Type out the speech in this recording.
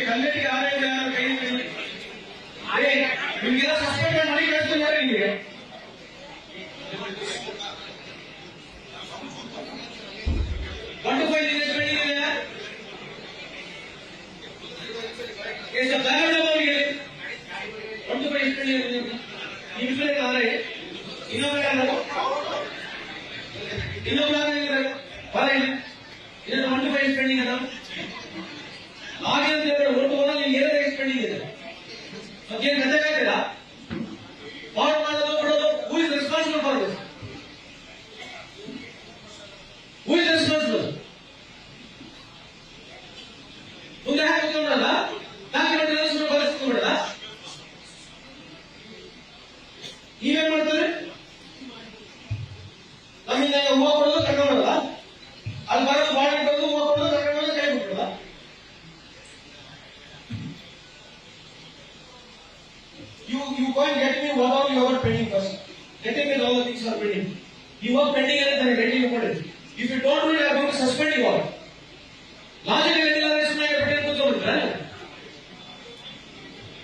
ಕಲ್ಲೇರಿಗೆ ಆರೋಗ್ಯ ಕೈ ನಿಮ್ಗೆಲ್ಲ ಸಸ್ಪೆಂಡ್ ಮನೆ ಕಳಿಸ್ತಾರೆ ನಿಮಗೆ. ನೀವೇನ್ ಮಾಡ್ತಾರೆ? ನಮ್ಮಿಂದ ಹೂವು ಕೊಡೋದು ತಗೊಂಡಲ್ಲ, ಅಲ್ಲಿ ಬರೋದು ಬಾಳೆ ಕೊಡೋದು ಹೂವು ಕೊಡೋದು ತಗೊಂಡು ಕೈ ಬಿಟ್ಟಲ್ಲ. You go and get me what all you are pending first. Getting me all the things are pending. You are pending and then getting you. If you don't do it, I am going to suspend you all. Logic